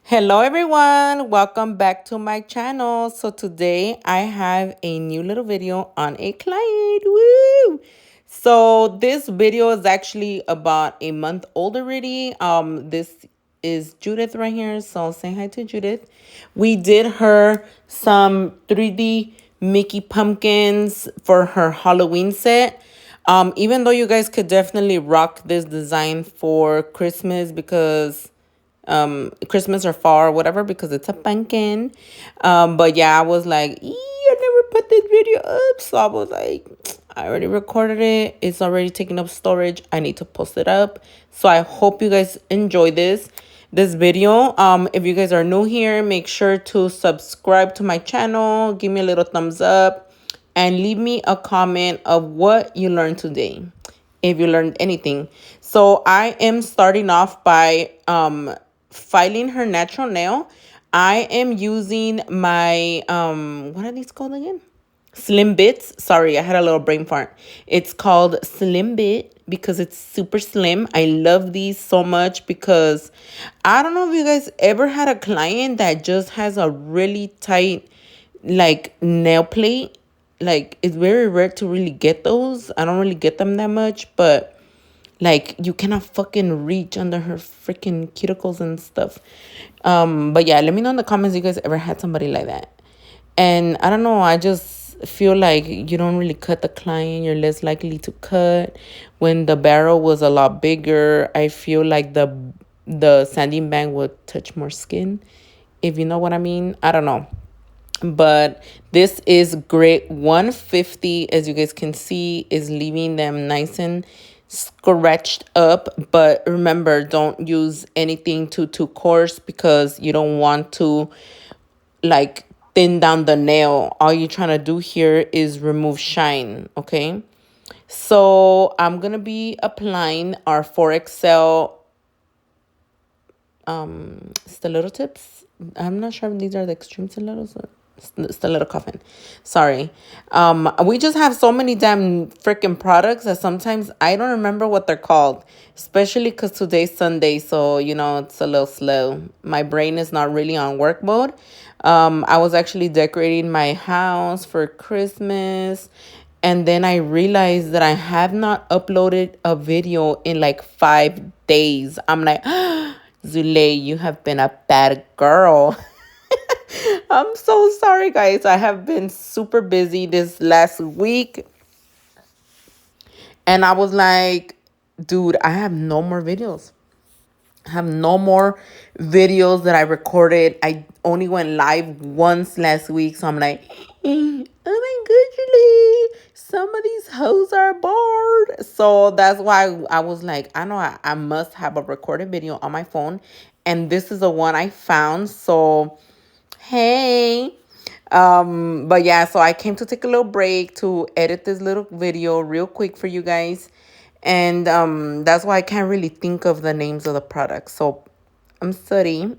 Hello everyone, welcome back to my channel. So today I have a new little video on a client. Woo! So this video is actually about a month old already. This is Judith right here. So say hi to Judith. We did her some 3D Mickey pumpkins for her Halloween set. Even though you guys could definitely rock this design for Christmas because Christmas or fall or whatever because it's a pumpkin. But yeah, I was like, I never put this video up. So I was like, I already recorded it. It's already taking up storage. I need to post it up. So I hope you guys enjoy this video. If you guys are new here, make sure to subscribe to my channel. Give me a little thumbs up and leave me a comment of what you learned today, if you learned anything. So I am starting off by filing her natural nail. I am using my what are these called again? Slim Bits. Sorry, I had a little brain fart. It's called Slim Bit because it's super slim. I love these so much because I don't know if you guys ever had a client that just has a really tight like nail plate. Like it's very rare to really get those. I don't really get them that much, but like you cannot fucking reach under her freaking cuticles and stuff. But yeah, let me know in the comments if you guys ever had somebody like that. And I don't know, I just feel like you don't really cut the client. You're less likely to cut. When the barrel was a lot bigger, I feel like the sanding bag would touch more skin, if you know what I mean. I don't know. But this is great. 150, as you guys can see, is leaving them nice and scratched up. But remember, don't use anything too coarse because you don't want to like thin down the nail. All you're trying to do here is remove shine. Okay, so I'm gonna be applying our 4XL stiletto tips. I'm not sure if these are the extreme stilettos or stiletto coffin. Sorry. We just have so many damn freaking products that sometimes I don't remember what they're called, especially because today's Sunday, so you know it's a little slow. My brain is not really on work mode. I was actually decorating my house for Christmas, and then I realized that I have not uploaded a video in like 5 days. I'm like, Zule, you have been a bad girl. I'm so sorry, guys. I have been super busy this last week. And I was like, dude, I have no more videos. I have no more videos that I recorded. I only went live once last week. So I'm like, oh my God, Julie, some of these hoes are bored. So that's why I was like, I know I must have a recorded video on my phone. And this is the one I found. So, hey. But yeah, so I came to take a little break to edit this little video real quick for you guys. And that's why I can't really think of the names of the products. So I'm sorry.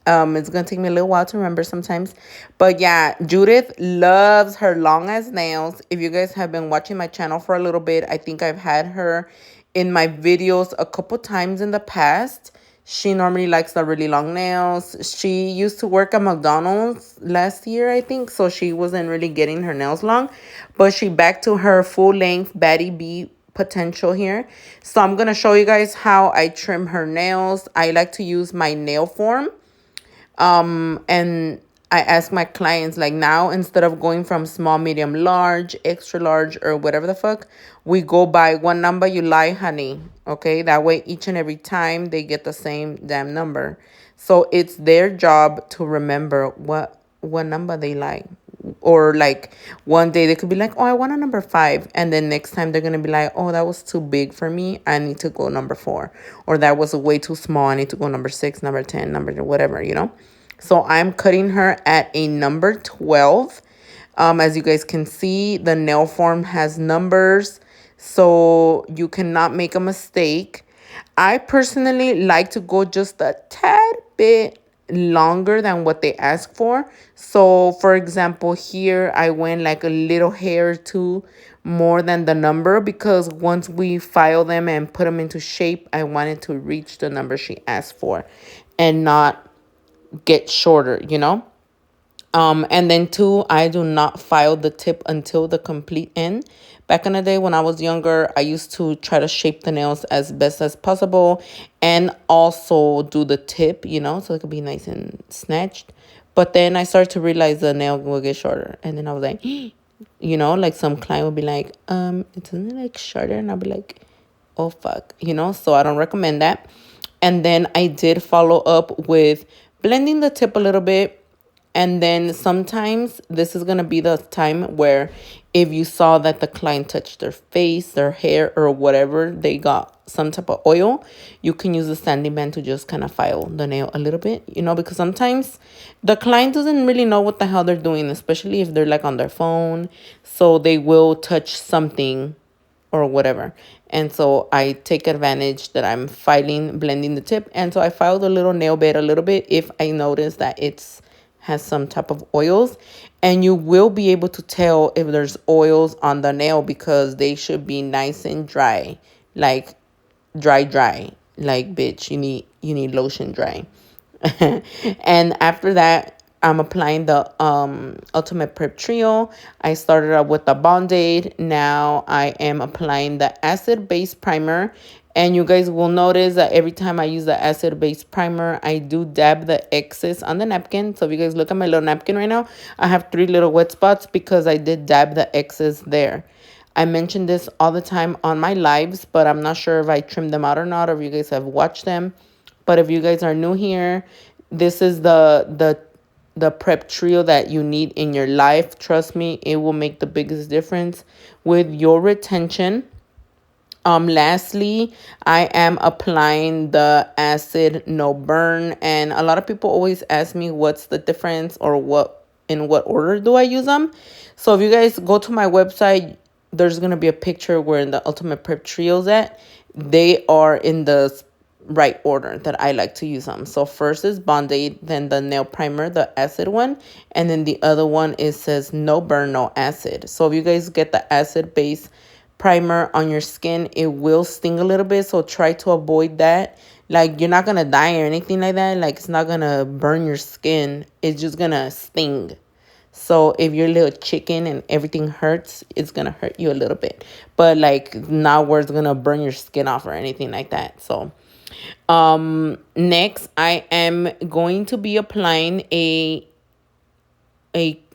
It's gonna take me a little while to remember sometimes. But yeah, Judith loves her long ass nails. If you guys have been watching my channel for a little bit, I think I've had her in my videos a couple times in the past. She normally likes the really long nails. She used to work at McDonald's last year, I think. So she wasn't really getting her nails long. But she back to her full length Batty B potential here. So I'm going to show you guys how I trim her nails. I like to use my nail form. And I ask my clients, like, now instead of going from small, medium, large, extra large, or whatever the fuck, we go by what number you like, honey. Okay, that way each and every time they get the same damn number. So it's their job to remember what number they like. Or like one day they could be like, oh, I want a number 5. And then next time they're going to be like, oh, that was too big for me. I need to go number 4. Or that was way too small. I need to go number 6, number 10, number whatever, you know. So I'm cutting her at a number 12. As you guys can see, the nail form has numbers, so you cannot make a mistake. I personally like to go just a tad bit longer than what they ask for. So for example, here I went like a little hair or two more than the number because once we file them and put them into shape, I wanted to reach the number she asked for and not get shorter, you know. And then two, I do not file the tip until the complete end. Back in the day when I was younger, I used to try to shape the nails as best as possible and also do the tip, you know, so it could be nice and snatched. But then I started to realize the nail will get shorter. And then I was like, you know, like some client would be like, isn't it like shorter? And I'll be like, oh fuck, you know, so I don't recommend that. And then I did follow up with blending the tip a little bit. And then sometimes this is going to be the time where if you saw that the client touched their face, their hair, or whatever, they got some type of oil, you can use the sanding band to just kind of file the nail a little bit, you know, because sometimes the client doesn't really know what the hell they're doing, especially if they're like on their phone. So they will touch something or whatever. And so I take advantage that I'm filing, blending the tip. And so I filed the little nail bed a little bit if I notice that it's has some type of oils. And you will be able to tell if there's oils on the nail because they should be nice and dry. Like dry. Like bitch, you need lotion dry. And after that, I'm applying the Ultimate Prep Trio. I started out with the Band-Aid. Now I am applying the acid base primer. And you guys will notice that every time I use the acid base primer, I do dab the excess on the napkin. So if you guys look at my little napkin right now, I have 3 little wet spots because I did dab the excess there. I mention this all the time on my lives, but I'm not sure if I trimmed them out or not, or if you guys have watched them. But if you guys are new here, this is the prep trio that you need in your life. Trust me, it will make the biggest difference with your retention. Lastly, I am applying the acid no burn, and a lot of people always ask me what's the difference or in what order do I use them. So if you guys go to my website, there's gonna be a picture where in the Ultimate Prep Trios at. They are in the right order that I like to use them. So first is Band-Aid, then the nail primer, the acid one, and then the other one it says no burn, no acid. So if you guys get the acid base primer on your skin, it will sting a little bit, so try to avoid that. Like, you're not gonna die or anything like that. Like, it's not gonna burn your skin, it's just gonna sting. So if you're a little chicken and everything hurts, it's gonna hurt you a little bit, but like not where it's gonna burn your skin off or anything like that. So next I am going to be applying a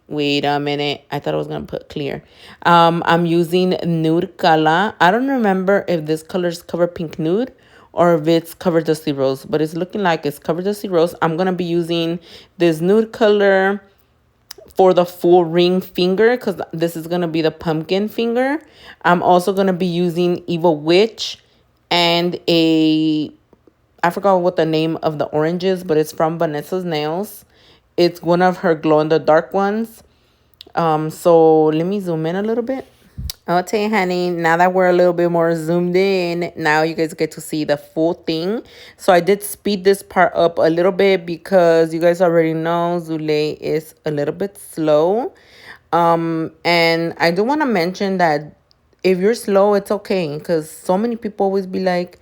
wait a minute, I thought I was gonna put clear. I'm using nude color. I don't remember if this color is cover pink nude or if it's cover dusty rose, but it's looking like it's cover dusty rose. I'm gonna be using this nude color for the full ring finger because this is gonna be the pumpkin finger. I'm also gonna be using Evil Witch and I forgot what the name of the orange is, but it's from Vanessa's Nails. It's one of her glow in the dark ones. So let me zoom in a little bit. Okay, honey, now that we're a little bit more zoomed in, now you guys get to see the full thing. So I did speed this part up a little bit because you guys already know Zule is a little bit slow. And I do want to mention that if you're slow, it's okay, because so many people always be like,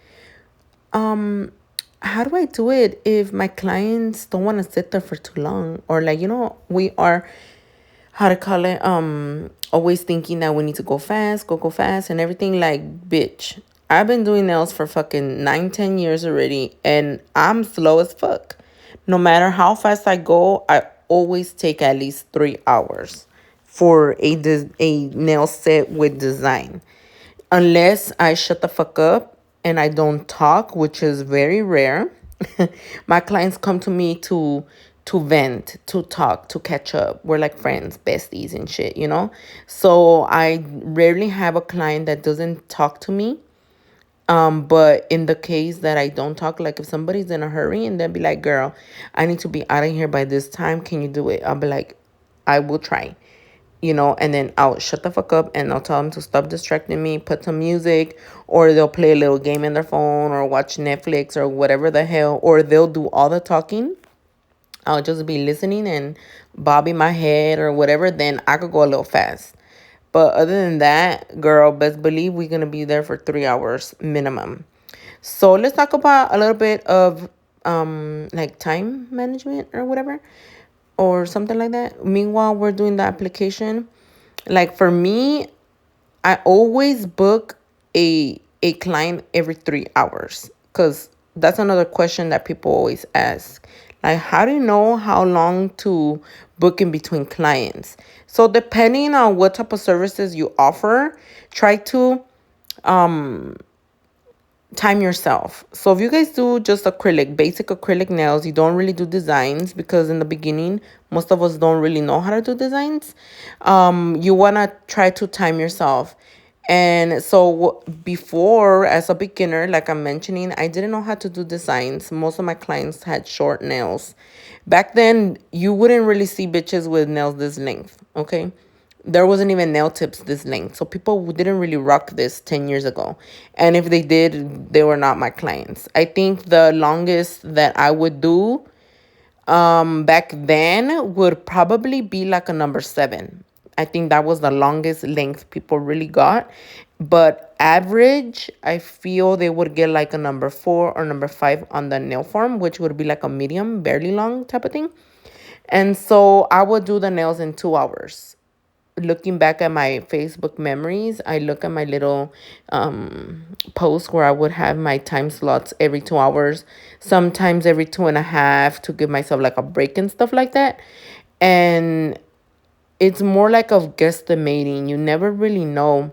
how do I do it if my clients don't want to sit there for too long? Or like, you know, we are, how to call it, always thinking that we need to go fast and everything. Like, bitch, I've been doing nails for fucking 9-10 years already, and I'm slow as fuck. No matter how fast I go, I always take at least 3 hours for a nail set with design, unless I shut the fuck up and I don't talk, which is very rare. My clients come to me to vent, to talk, to catch up. We're like friends, besties and shit, you know? So I rarely have a client that doesn't talk to me. But in the case that I don't talk, like if somebody's in a hurry and they'll be like, girl, I need to be out of here by this time, can you do it? I'll be like, I will try, you know, and then I'll shut the fuck up and I'll tell them to stop distracting me, put some music, or they'll play a little game in their phone or watch Netflix or whatever the hell, or they'll do all the talking. I'll just be listening and bobbing my head or whatever. Then I could go a little fast. But other than that, girl, best believe we're going to be there for 3 hours minimum. So let's talk about a little bit of like time management or whatever, or something like that. Meanwhile, we're doing the application. Like for me, I always book a client every 3 hours, because that's another question that people always ask. Like, how do you know how long to book in between clients? So depending on what type of services you offer, try to time yourself. So if you guys do just acrylic, basic acrylic nails, you don't really do designs, because in the beginning, most of us don't really know how to do designs. You want to try to time yourself. And so before, as a beginner, like I'm mentioning, I didn't know how to do designs. Most of my clients had short nails. Back then, you wouldn't really see bitches with nails this length, okay? There wasn't even nail tips this length. So people didn't really rock this 10 years ago. And if they did, they were not my clients. I think the longest that I would do back then would probably be like a number 7. I think that was the longest length people really got. But average, I feel they would get like a number 4 or number 5 on the nail form, which would be like a medium, barely long type of thing. And so I would do the nails in 2 hours. Looking back at my Facebook memories, I look at my little post where I would have my time slots every 2 hours, sometimes every 2.5, to give myself like a break and stuff like that. And it's more like of guesstimating. You never really know.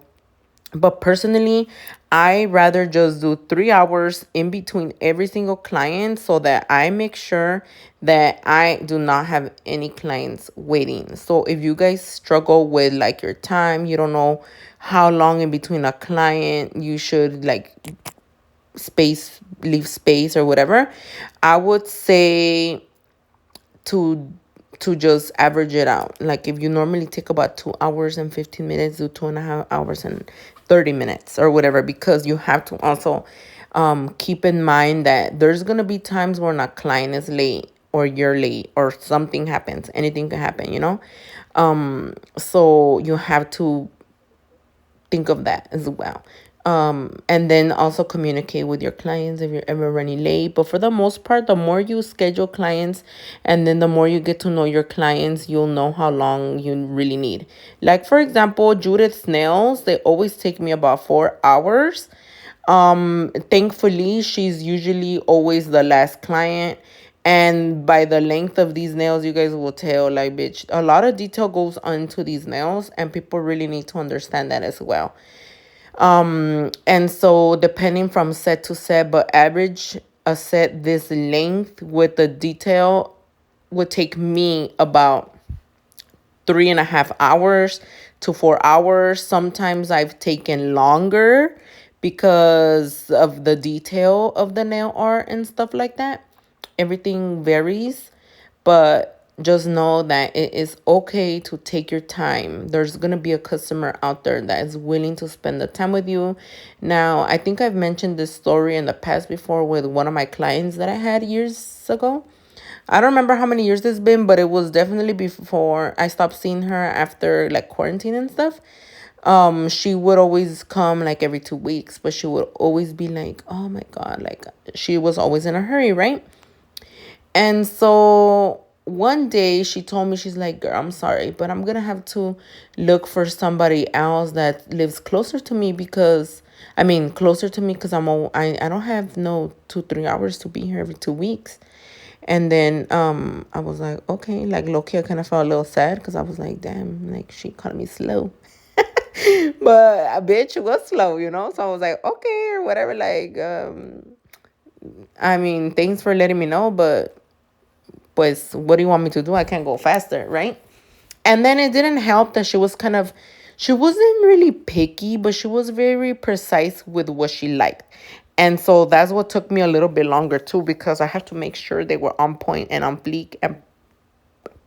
But personally, I rather just do 3 hours in between every single client, so that I make sure that I do not have any clients waiting. So if you guys struggle with like your time, you don't know how long in between a client you should like leave space or whatever, I would say to just average it out. Like if you normally take about 2 hours and 15 minutes, do 2.5 hours and 30 minutes or whatever, because you have to also keep in mind that there's gonna be times when a client is late, or you're late, or something happens. Anything can happen, you know. So you have to think of that as well. And then also communicate with your clients if you're ever running late. But for the most part, the more you schedule clients, and then the more you get to know your clients, you'll know how long you really need. Like, for example, Judith's nails, they always take me about 4 hours. Thankfully, she's usually always the last client. And by the length of these nails, you guys will tell, like, bitch, a lot of detail goes onto these nails, and people really need to understand that as well. And so depending from set to set, but average a set this length with the detail would take me about 3.5 hours to 4 hours. Sometimes I've taken longer because of the detail of the nail art and stuff like that. Everything varies, but just know that it is okay to take your time. There's going to be a customer out there that is willing to spend the time with you. Now, I think I've mentioned this story in the past before with one of my clients that I had years ago. I don't remember how many years it's been, but it was definitely before I stopped seeing her after like quarantine and stuff. She would always come like every 2 weeks, but she would always be like, oh my God, like she was always in a hurry, right? And so one day she told me, she's like, girl, I'm sorry, but I'm going to have to look for somebody else that lives closer to me, because closer to me, because I don't have no 2-3 hours to be here every 2 weeks. And then I was like, okay, like low-key, I kind of felt a little sad, because I was like, damn, like she called me slow. But a bitch was slow, you know? So I was like, okay, or whatever. Like, thanks for letting me know, but pues, what do you want me to do? I can't go faster, right? And then it didn't help that she wasn't really picky, but she was very precise with what she liked. And so that's what took me a little bit longer too, because I have to make sure they were on point and on bleak and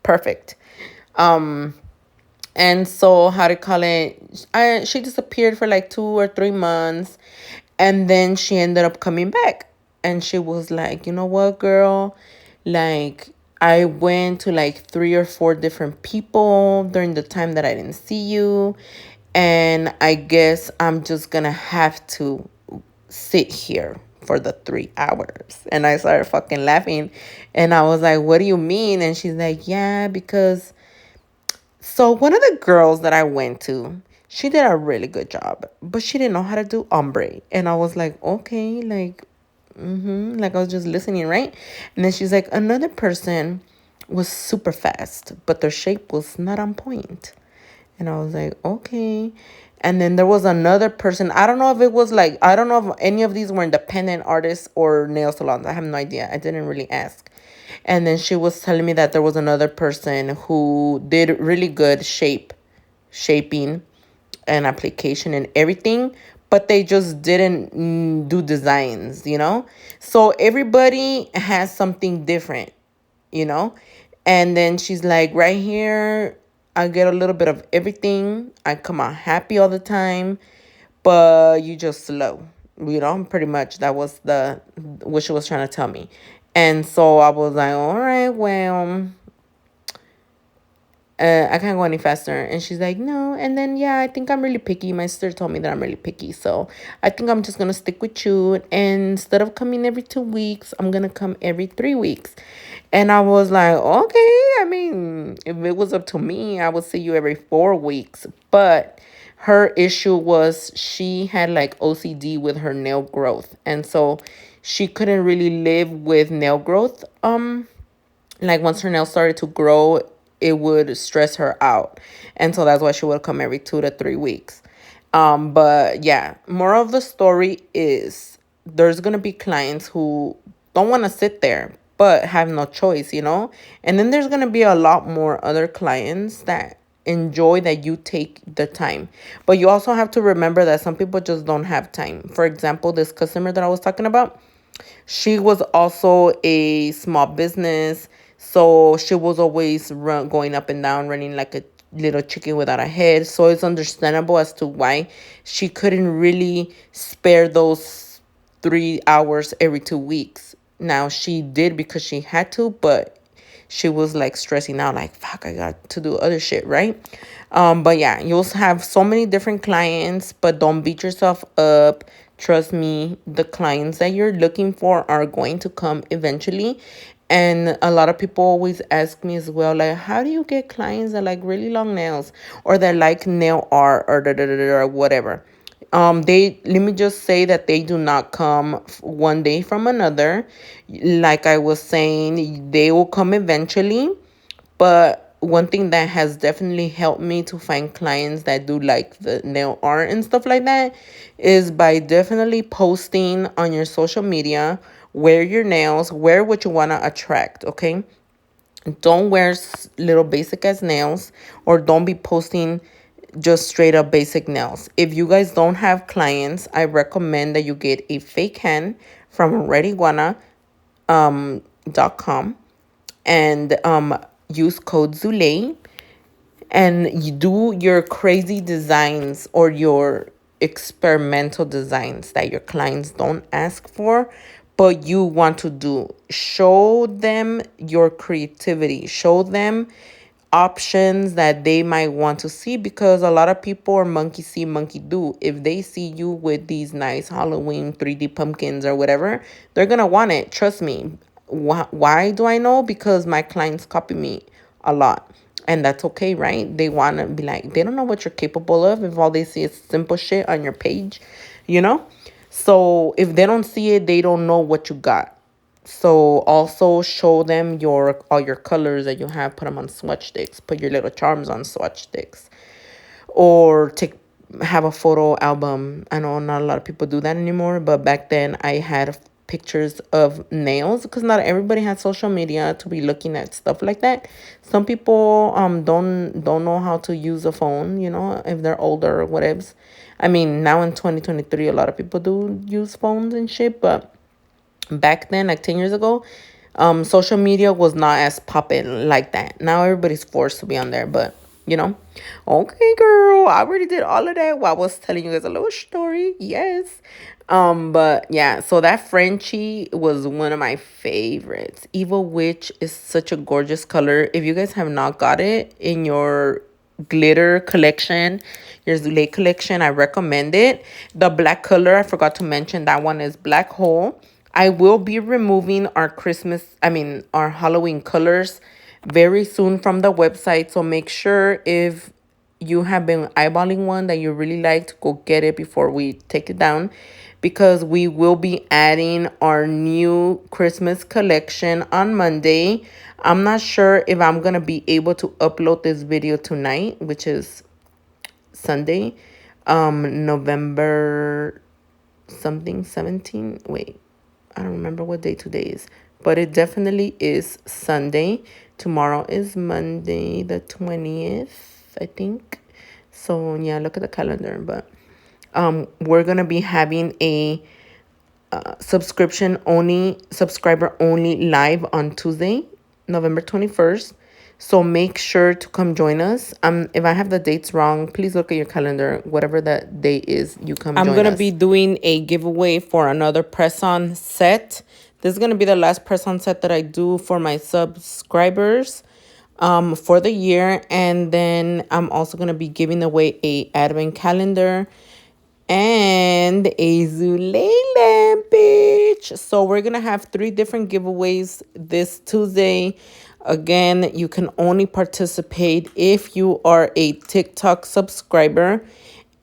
perfect. And so, how to call it, she disappeared for like 2 or 3 months, and then she ended up coming back, and she was like, you know what, girl, like I went to like 3 or 4 different people during the time that I didn't see you, and I guess I'm just gonna have to sit here for the 3 hours. And I started fucking laughing. And I was like, what do you mean? And she's like, yeah, because so one of the girls that I went to, she did a really good job, but she didn't know how to do ombre. And I was like, okay, like, like I was just listening, right? And then she's like, another person was super fast, but their shape was not on point. And I was like, okay. And then there was another person. I don't know if it was like, I don't know if any of these were independent artists or nail salons. I have no idea. I didn't really ask. And then she was telling me that there was another person who did really good shaping and application and everything, but they just didn't do designs, you know? So everybody has something different, you know? And then she's like, right here, I get a little bit of everything. I come out happy all the time, but you just slow, you know? Pretty much that was the what she was trying to tell me. And so I was like, all right, well, I can't go any faster. And she's like, no. And then, yeah, I think I'm really picky. My sister told me that I'm really picky. So I think I'm just going to stick with you. And instead of coming every 2 weeks, I'm going to come every 3 weeks. And I was like, okay. I mean, if it was up to me, I would see you every 4 weeks. But her issue was she had like OCD with her nail growth. And so she couldn't really live with nail growth. Like once her nails started to grow, it would stress her out. And so that's why she would come every 2 to 3 weeks. But yeah, moral of the story is there's gonna be clients who don't want to sit there but have no choice, you know? And then there's gonna be a lot more other clients that enjoy that you take the time. But you also have to remember that some people just don't have time. For example, this customer that I was talking about, she was also a small business, so she was always going up and down, running like a little chicken without a head. So it's understandable as to why she couldn't really spare those 3 hours every 2 weeks. Now she did because she had to, but she was like stressing out, like, fuck, I got to do other shit, right? But yeah, you'll have so many different clients, but don't beat yourself up. Trust me, the clients that you're looking for are going to come eventually. And a lot of people always ask me as well, like, how do you get clients that like really long nails or that like nail art or da da da da or whatever? They let me just say that they do not come one day from another. Like I was saying, they will come eventually. But one thing that has definitely helped me to find clients that do like the nail art and stuff like that is by definitely posting on your social media, wear your nails, wear what you want to attract, okay? Don't wear little basic ass nails, or don't be posting just straight up basic nails. If you guys don't have clients, I recommend that you get a fake hand from rediguana.com and use code Zulay, and you do your crazy designs or your experimental designs that your clients don't ask for but you want to do. Show them your creativity, show them options that they might want to see, because a lot of people are monkey see monkey do. If they see you with these nice Halloween 3D pumpkins or whatever, they're gonna want it. Trust me. Why do I know? Because my clients copy me a lot, and that's okay, right? They want to be like, they don't know what you're capable of if all they see is simple shit on your page, you know? So if they don't see it, they don't know what you got. So also show them your all your colors that you have. Put them on swatch sticks. Put your little charms on swatch sticks, or have a photo album. I know not a lot of people do that anymore, but back then I had pictures of nails, because not everybody has social media to be looking at stuff like that. Some people don't know how to use a phone, you know, if they're older or whatever. I mean, now in 2023 a lot of people do use phones and shit, but back then, like 10 years ago, social media was not as popping like that. Now everybody's forced to be on there, but you know. Okay, girl, I already did all of that while I was telling you guys a little story. Yes. But yeah, so that Frenchie was one of my favorites. Evil Witch is such a gorgeous color. If you guys have not got it in your glitter collection, your Zule collection. I recommend it. The black color, I forgot to mention, that one is Black Hole. I will be removing our our Halloween colors very soon from the website. So make sure if you have been eyeballing one that you really liked, go get it before we take it down, because we will be adding our new Christmas collection on Monday. I'm not sure if I'm gonna be able to upload this video tonight, which is Sunday, November something 17. Wait, I don't remember what day today is, but it definitely is Sunday. Tomorrow is Monday the 20th, I think. So yeah, look at the calendar. But we're gonna be having a subscriber only live on Tuesday, November 21st. So make sure to come join us. If I have the dates wrong, please look at your calendar. Whatever that day is, you come join us. I'm gonna be doing a giveaway for another press-on set. This is gonna be the last press-on set that I do for my subscribers for the year. And then I'm also gonna be giving away a advent calendar and a Zule lamp, bitch. So we're gonna have 3 different giveaways this Tuesday. Again, you can only participate if you are a TikTok subscriber.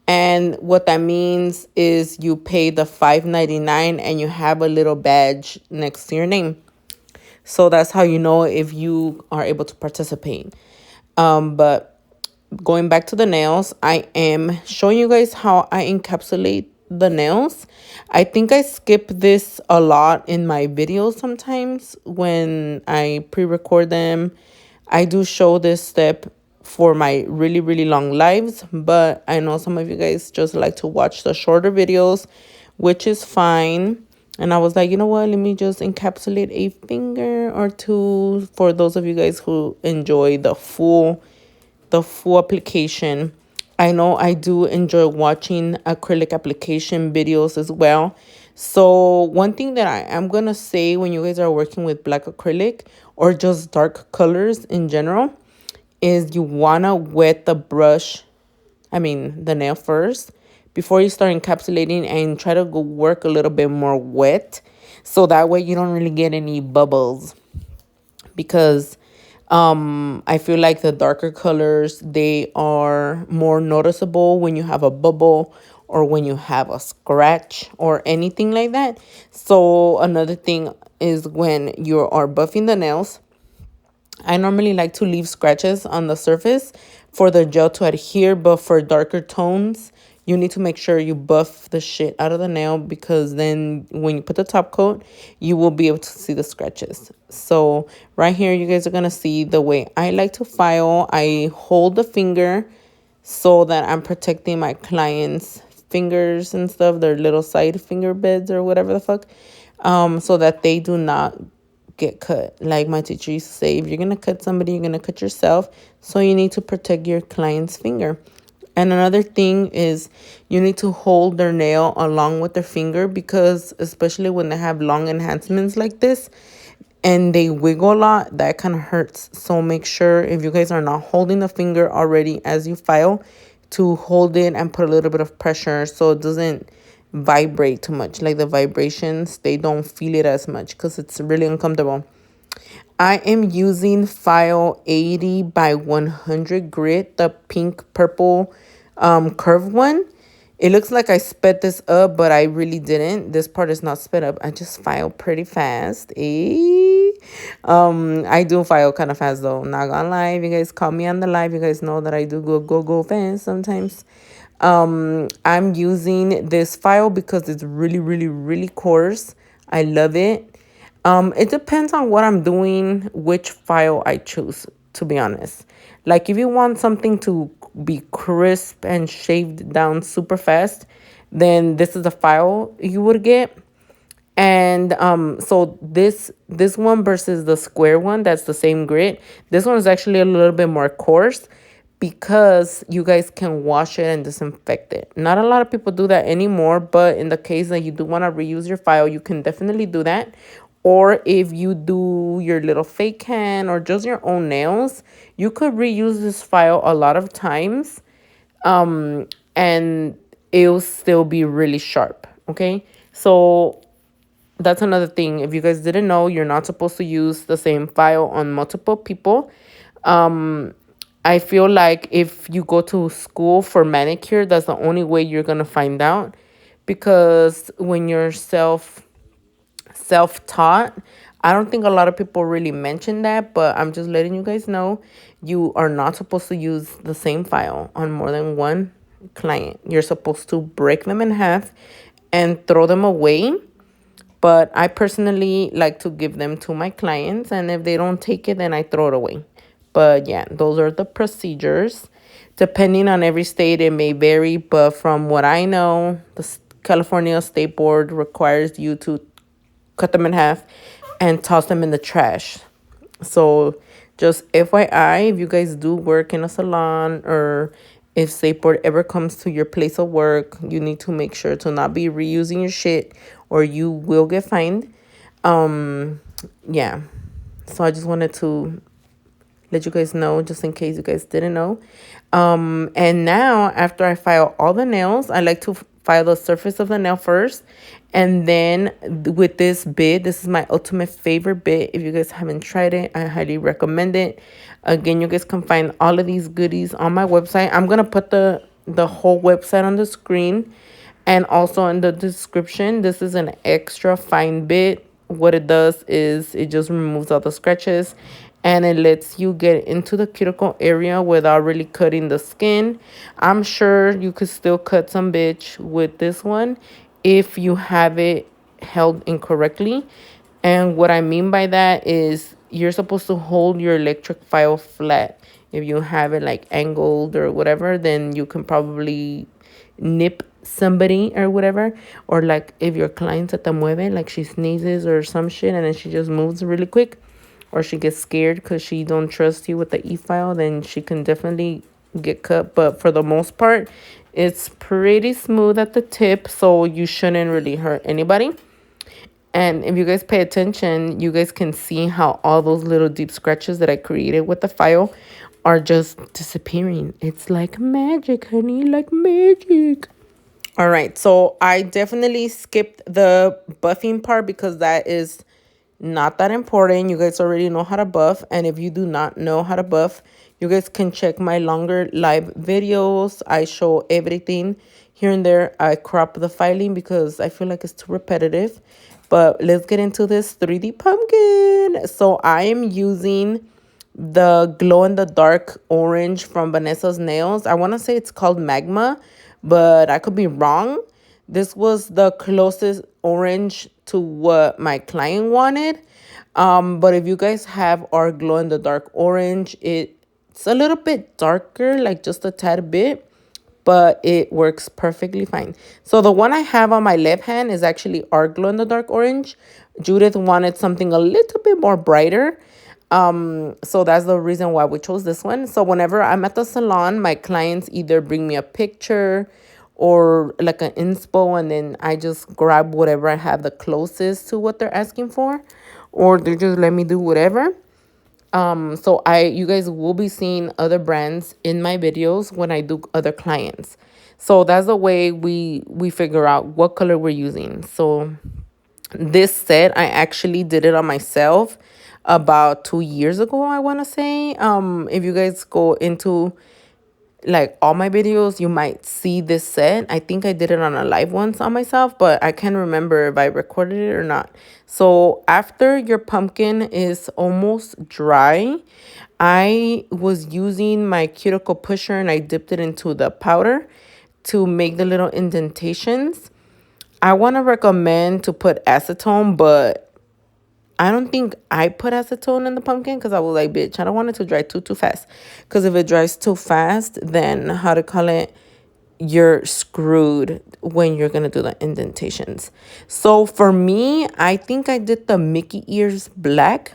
And what that means is you pay the $5.99 and you have a little badge next to your name. So that's how you know if you are able to participate. But going back to the nails, I am showing you guys how I encapsulate the nails. I think I skip this a lot in my videos sometimes when I pre-record them. I do show this step for my really, really long lives, but I know some of you guys just like to watch the shorter videos, which is fine. And I was like, you know what, let me just encapsulate a finger or two for those of you guys who enjoy the full application. I know I do enjoy watching acrylic application videos as well. So one thing that I am going to say when you guys are working with black acrylic or just dark colors in general is you want to wet the the nail first before you start encapsulating, and try to go work a little bit more wet. So that way you don't really get any bubbles, because I feel like the darker colors, they are more noticeable when you have a bubble or when you have a scratch or anything like that. So another thing is when you are buffing the nails, I normally like to leave scratches on the surface for the gel to adhere, but for darker tones, you need to make sure you buff the shit out of the nail, because then when you put the top coat, you will be able to see the scratches. So right here, you guys are going to see the way I like to file. I hold the finger so that I'm protecting my clients' fingers and stuff, their little side finger beds or whatever the fuck, so that they do not get cut. Like my teacher used to say, if you're gonna cut somebody, you're gonna cut yourself. So you need to protect your client's finger. And another thing is you need to hold their nail along with their finger, because especially when they have long enhancements like this and they wiggle a lot, that kind of hurts. So make sure, if you guys are not holding the finger already as you file, to hold it and put a little bit of pressure so it doesn't vibrate too much. Like the vibrations, they don't feel it as much because it's really uncomfortable. I am using file 80 by 100 grit, the pink purple curved one. It looks like I sped this up, but I really didn't. This part is not sped up. I just file pretty fast. I do file kind of fast though. Not gonna lie. If you guys call me on the live, you guys know that I do go fast sometimes. I'm using this file because it's really, really, really coarse. I love it. It depends on what I'm doing, which file I choose, to be honest. Like if you want something to be crisp and shaved down super fast, then this is the file you would get. And so this one versus the square one, that's the same grit. This one is actually a little bit more coarse, because you guys can wash it and disinfect it. Not a lot of people do that anymore, but in the case that you do want to reuse your file, you can definitely do that. or if you do your little fake hand or just your own nails, you could reuse this file a lot of times, and it'll still be really sharp. Okay, so that's another thing. If you guys didn't know, you're not supposed to use the same file on multiple people. I feel like if you go to school for manicure, that's the only way you're gonna find out, because when you're self-taught, I don't think a lot of people really mention that, but I'm just letting you guys know you are not supposed to use the same file on more than one client. You're supposed to break them in half and throw them away, but I personally like to give them to my clients, and if they don't take it, then I throw it away. But yeah, those are the procedures. Depending on every state, it may vary, but from what I know, the California State Board requires you to cut them in half and toss them in the trash. So just FYI, if you guys do work in a salon, or if State Board ever comes to your place of work, you need to make sure to not be reusing your shit, or you will get fined. Yeah. So I just wanted to let you guys know, just in case you guys didn't know. And now, after I file all the nails, I like to file the surface of the nail first. And then with this bit, this is my ultimate favorite bit. If you guys haven't tried it, I highly recommend it. Again, you guys can find all of these goodies on my website. I'm going to put the whole website on the screen and also in the description. This is an extra fine bit. What it does is it just removes all the scratches, and it lets you get into the cuticle area without really cutting the skin. I'm sure you could still cut some bitch with this one if you have it held incorrectly. And what I mean by that is you're supposed to hold your electric file flat. If you have it like angled or whatever, then you can probably nip somebody or whatever. Or like if your client se te mueve, like she sneezes or some shit and then she just moves really quick, or she gets scared because she don't trust you with the e-file, then she can definitely get cut. But for the most part, it's pretty smooth at the tip, so you shouldn't really hurt anybody. And if you guys pay attention, you guys can see how all those little deep scratches that I created with the file are just disappearing. It's like magic, honey, like magic. All right, so I definitely skipped the buffing part because that is not that important. You guys already know how to buff. And if you do not know how to buff, you guys can check my longer live videos. I show everything. Here and there, I crop the filing because I feel like it's too repetitive. But let's get into this 3D pumpkin. So I am using the glow-in-the-dark orange from Vanessa's Nails. I want to say it's called Magma, but I could be wrong. This was the closest orange to what my client wanted. But if you guys have our glow-in-the-dark orange, it's a little bit darker, like just a tad bit, but it works perfectly fine. So the one I have on my left hand is actually our glow-in-the-dark orange. Judith wanted something a little bit more brighter. So that's the reason why we chose this one. So whenever I'm at the salon, my clients either bring me a picture or like an inspo, and then I just grab whatever I have the closest to what they're asking for, or they just let me do whatever. So you guys will be seeing other brands in my videos when I do other clients. So that's the way we figure out what color we're using. So this set, I actually did it on myself about 2 years ago, I want to say. If you guys go into like all my videos, you might see this set. I think I did it on a live once on myself, but I can't remember if I recorded it or not. So after your pumpkin is almost dry, I was using my cuticle pusher and I dipped it into the powder to make the little indentations. I want to recommend to put acetone, but I don't think I put acetone in the pumpkin because I was like, bitch, I don't want it to dry too fast. Because if it dries too fast, then how to call it, you're screwed when you're going to do the indentations. So for me, I think I did the Mickey ears black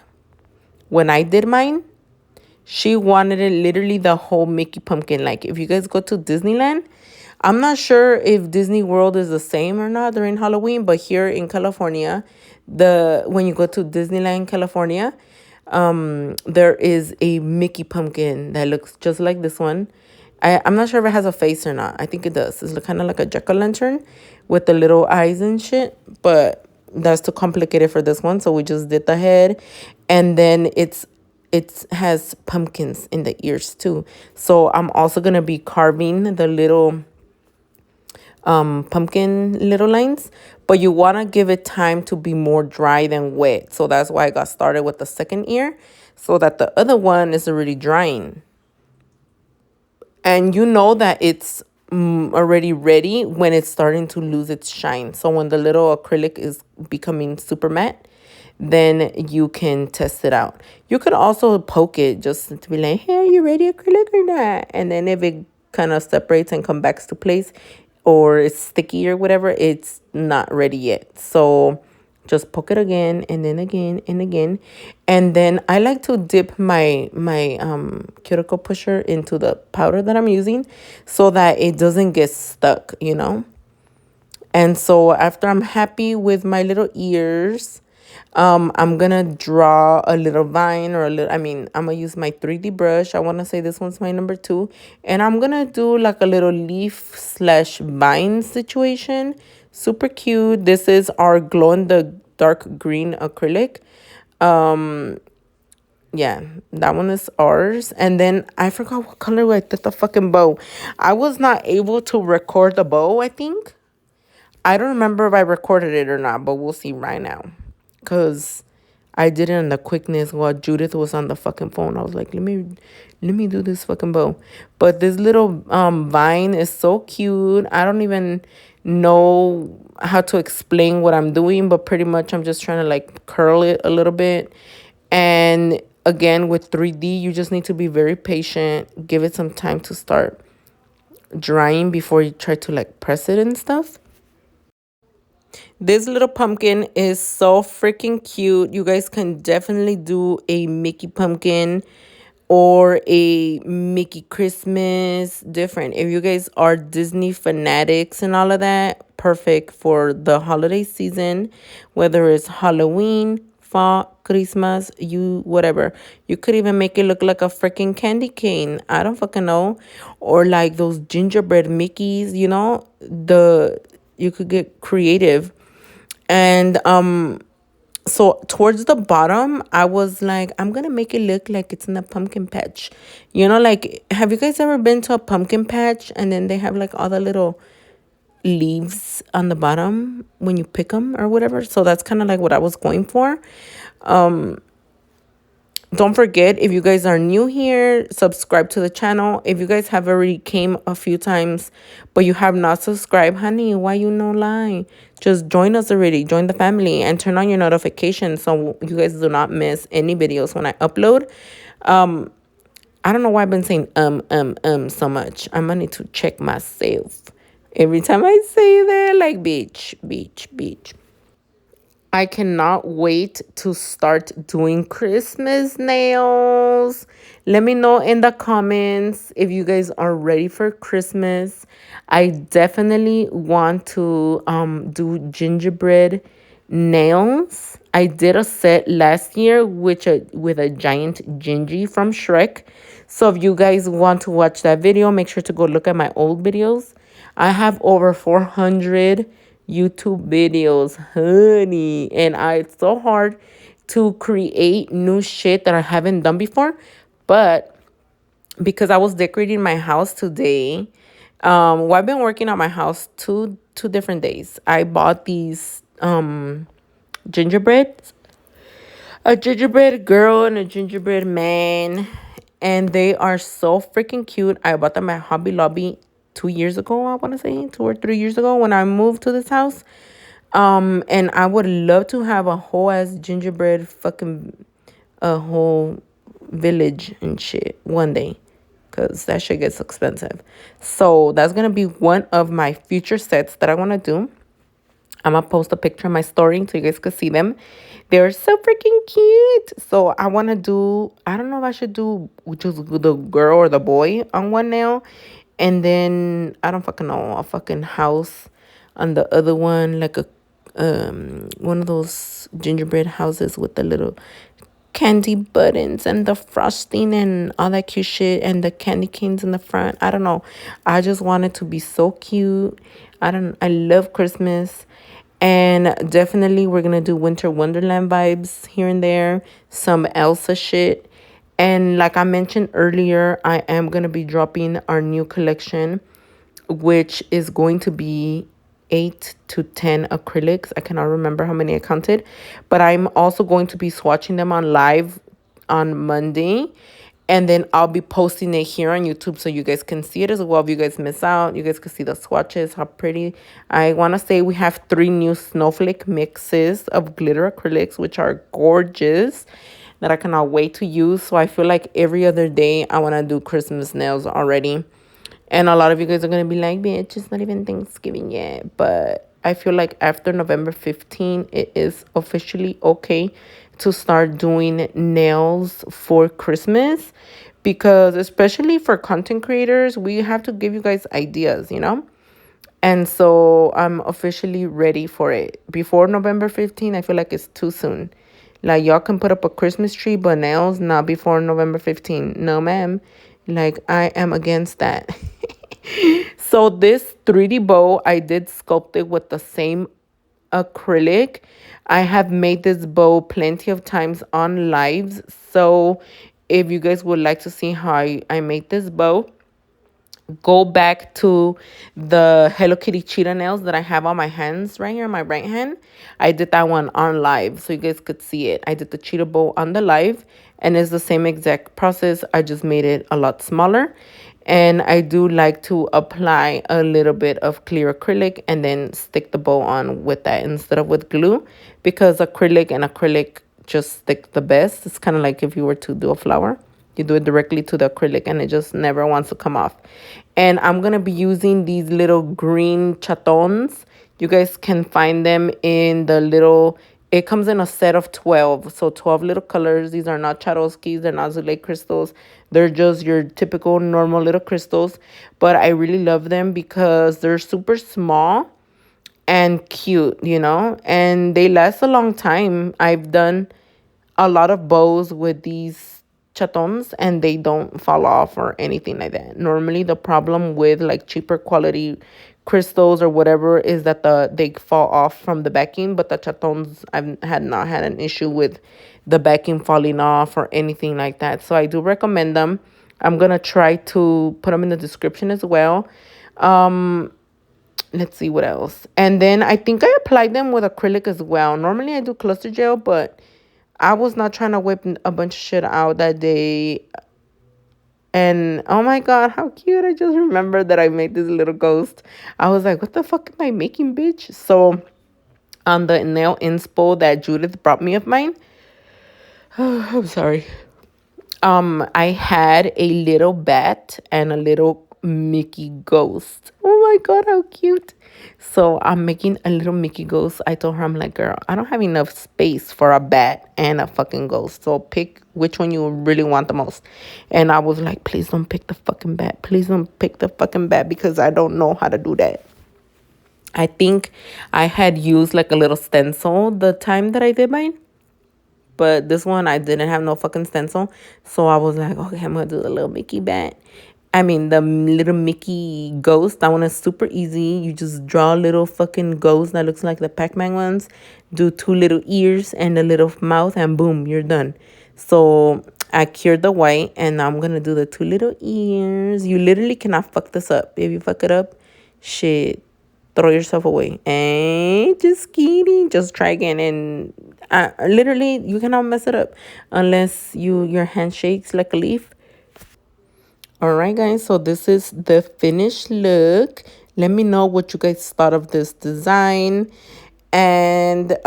when I did mine. She wanted it literally the whole Mickey pumpkin. Like if you guys go to Disneyland, I'm not sure if Disney World is the same or not during Halloween, but here in California, the when you go to Disneyland, California, there is a Mickey pumpkin that looks just like this one. I'm not sure if it has a face or not. I think it does. It's kind of like a jack-o'-lantern with the little eyes and shit. But that's too complicated for this one, so we just did the head, and then it has pumpkins in the ears too. So I'm also gonna be carving the little pumpkin little lines, but you want to give it time to be more dry than wet. So that's why I got started with the second ear, so that the other one is already drying. And you know that it's already ready when it's starting to lose its shine. So when the little acrylic is becoming super matte, then you can test it out. You could also poke it just to be like, hey, are you ready, acrylic, or not? And then if it kind of separates and comes back to place, or it's sticky or whatever, it's not ready yet. So just poke it again, and then again and again. And then I like to dip my cuticle pusher into the powder that I'm using, so that it doesn't get stuck, you know. And so after I'm happy with my little ears, I'm gonna draw a little vine, or a little, I mean, I'm gonna use my 3D brush. I want to say this one's my number 2, and I'm gonna do like a little leaf slash vine situation. Super cute. This is our glow in the dark green acrylic. Yeah, that one is ours. And then I forgot what color I did the fucking bow. I was not able to record the bow, I think. I don't remember if I recorded it or not, but we'll see right now. Because I did it in the quickness while Judith was on the fucking phone. I was like, let me do this fucking bow. But this little vine is so cute. I don't even know how to explain what I'm doing, but pretty much I'm just trying to like curl it a little bit. And again, with 3D, you just need to be very patient. Give it some time to start drying before you try to like press it and stuff. This little pumpkin is so freaking cute. You guys can definitely do a Mickey pumpkin or a Mickey Christmas, different. If you guys are Disney fanatics and all of that, perfect for the holiday season, whether it's Halloween, fall, Christmas, you whatever. You could even make it look like a freaking candy cane. I don't fucking know. Or like those gingerbread Mickeys, you know, the you could get creative. And so towards the bottom, I was like, I'm gonna make it look like it's in a pumpkin patch. You know, like, have you guys ever been to a pumpkin patch and then they have like all the little leaves on the bottom when you pick them or whatever? So that's kind of like what I was going for. Don't forget, if you guys are new here, subscribe to the channel. If you guys have already came a few times but you have not subscribed, honey, why you no lie? Just join us already, join the family, and turn on your notifications so you guys do not miss any videos when I upload. I don't know why I've been saying so much. I'm gonna need to check myself every time I say that, like, bitch. I cannot wait to start doing Christmas nails. Let me know in the comments if you guys are ready for Christmas. I definitely want to do gingerbread nails. I did a set last year with a giant gingy from Shrek. So if you guys want to watch that video, make sure to go look at my old videos. I have over 400 YouTube videos, honey. And it's so hard to create new shit that I haven't done before. But because I was decorating my house today, well, I've been working on my house two different days. I bought these gingerbread, a gingerbread girl and a gingerbread man, and they are so freaking cute. I bought them at Hobby Lobby 2 years ago, I want to say 2 or 3 years ago when I moved to this house. And I would love to have a whole ass gingerbread fucking a whole village and shit one day, because that shit gets expensive. So that's gonna be one of my future sets that I want to do. I'm gonna post a picture of my story so you guys can see them. They're so freaking cute. So I want to do, I don't know if I should do just the girl or the boy on one nail, and then I don't fucking know, a fucking house on the other one, like one of those gingerbread houses with the little candy buttons and the frosting and all that cute shit and the candy canes in the front. I don't know. I just want it to be so cute. I love Christmas. And definitely we're gonna do winter wonderland vibes here and there, some Elsa shit. And like I mentioned earlier, I am gonna be dropping our new collection, which is going to be 8 to 10 acrylics. I cannot remember how many I counted, but I'm also going to be swatching them on live on Monday. And then I'll be posting it here on YouTube so you guys can see it as well. If you guys miss out, you guys can see the swatches, how pretty. I want to say we have 3 new snowflake mixes of glitter acrylics, which are gorgeous, that I cannot wait to use. So I feel like every other day I want to do Christmas nails already. And a lot of you guys are going to be like, bitch, it's not even Thanksgiving yet. But I feel like after November 15, it is officially okay to start doing nails for Christmas. Because especially for content creators, we have to give you guys ideas, you know? And so I'm officially ready for it. Before November 15, I feel like it's too soon. Like, y'all can put up a Christmas tree, but nails, not before November 15. No, ma'am. Like, I am against that. So this 3D bow, I did sculpt it with the same acrylic. I have made this bow plenty of times on lives. So if you guys would like to see how I made this bow, go back to the Hello Kitty cheetah nails that I have on my hands right here, my right hand. I did that one on live so you guys could see it. I did the cheetah bow on the live, and it's the same exact process. I just made it a lot smaller. And I do like to apply a little bit of clear acrylic and then stick the bow on with that instead of with glue, because acrylic just stick the best. It's kind of like if you were to do a flower. You do it directly to the acrylic and it just never wants to come off. And I'm going to be using these little green chatons. You guys can find them in the little, it comes in a set of 12. So 12 little colors. These are not Swarovskis. They're not Zulay crystals. They're just your typical normal little crystals. But I really love them because they're super small and cute, you know. And they last a long time. I've done a lot of bows with these chatons and they don't fall off or anything like that. Normally the problem with like cheaper quality crystals or whatever is that they fall off from the backing, but the chatons I've not had an issue with the backing falling off or anything like that. So I do recommend them. I'm gonna try to put them in the description as well. Let's see what else. And then I think I applied them with acrylic as well. Normally I do cluster gel, but I was not trying to whip a bunch of shit out that day. And oh my God, how cute. I just remembered that I made this little ghost. I was like, what the fuck am I making, bitch? So on the nail inspo that Judith brought me of mine, I'm sorry. I had a little bat and a little Mickey ghost. Oh my God, how cute. So I'm making a little Mickey ghost. I told her, I'm like, girl, I don't have enough space for a bat and a fucking ghost. So pick which one you really want the most. And I was like, please don't pick the fucking bat. Please don't pick the fucking bat because I don't know how to do that. I think I had used like a little stencil the time that I did mine. But this one, I didn't have no fucking stencil. So I was like, okay, I'm going to do the little Mickey bat. I mean, the little Mickey ghost. That one is super easy. You just draw a little fucking ghost that looks like the Pac-Man ones. Do 2 little ears and a little mouth. And boom, you're done. So I cured the white. And now I'm going to do the 2 little ears. You literally cannot fuck this up. If you fuck it up, shit, throw yourself away. And just kidding. Just try again. And literally, you cannot mess it up unless your hand shakes like a leaf. All right, guys. So this is the finished look. Let me know what you guys thought of this design, and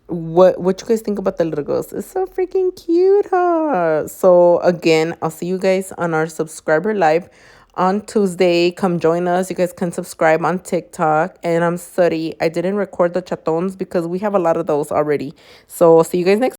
what you guys think about the little ghost. It's so freaking cute, huh? So again, I'll see you guys on our subscriber live on Tuesday. Come join us. You guys can subscribe on TikTok. And I'm sorry I didn't record the chatons because we have a lot of those already. So see you guys next